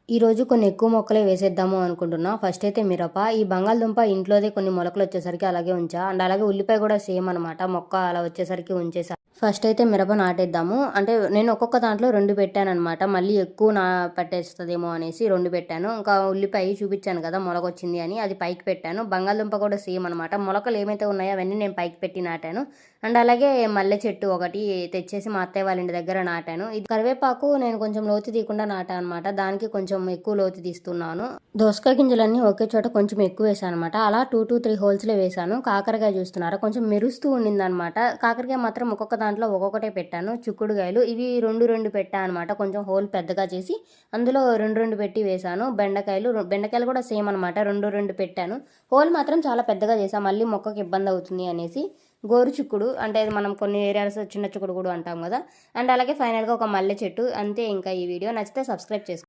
ఈరోజు కొన్ని ఎక్కువ మొక్కలే వేసేద్దాము అనుకుంటున్నా. ఫస్ట్ అయితే మిరప. ఈ బంగాళదుంప ఇంట్లోదే కొన్ని మొలకలొచ్చేసరికి అలాగే ఉంచా. అండ్ అలాగే ఉల్లిపాయ కూడా సేమ్ అనమాట. మొక్క అలా వచ్చేసరికి ఉంచేసా. ఫస్ట్ అయితే మిరప నాటేద్దాము. అంటే నేను ఒక్కొక్క దాంట్లో 2 పెట్టాననమాట. మళ్ళీ ఎక్కువ పట్టేస్తదేమో అనేసి 2 పెట్టాను. ఇంకా ఉల్లిపాయ చూపిచ్చాను కదా మొలకొచ్చింది అని, అది పైకి పెట్టాను. బంగాళదుంప కూడా సేమ్ అనమాట. మొలకలు ఏమైతే ఉన్నాయో అవన్నీ నేను పైకి పెట్టి నాటాను. అండ్ అలాగే మల్లె చెట్టు ఒకటి తెచ్చేసి మా అత్తయ్య వాళ్ళ ఇంటి దగ్గర నాటాను. ఇది కరివేపాకు నేను కొంచెం లోతు తీయకుండా నాటాను అనమాట. దానికి కొంచెం ఎక్కువ లోతు తీస్తున్నాను. దోసకాయ గింజలన్నీ ఒకే చోట కొంచెం ఎక్కువ వేసాను అనమాట. అలా 2-3 హోల్స్లో వేసాను. కాకరకాయ చూస్తున్నారా, కొంచెం మెరుస్తూ ఉండిందనమాట. కాకరకాయ మాత్రం ఒక్కొక్క దాంట్లో ఒక్కొక్కటే పెట్టాను. చిక్కుడుకాయలు ఇవి 2 పెట్టా అనమాట. కొంచెం హోల్ పెద్దగా చేసి అందులో 2 పెట్టి వేసాను. బెండకాయలు కూడా సేమ్ అనమాట. 2 పెట్టాను. హోల్ మాత్రం చాలా పెద్దగా చేసాను, మళ్ళీ మొక్కకి ఇబ్బంది అవుతుంది అనేసి. గోరు చిక్కుడు అంటే మనం కొన్ని ఏరియాస్ చిన్న చిక్కుడు కూడా అంటాం కదా. అండ్ అలాగే ఫైనల్గా ఒక మల్లె చెట్టు. అంతే. ఇంకా ఈ వీడియో నచ్చితే సబ్స్క్రైబ్ చేసుకోండి.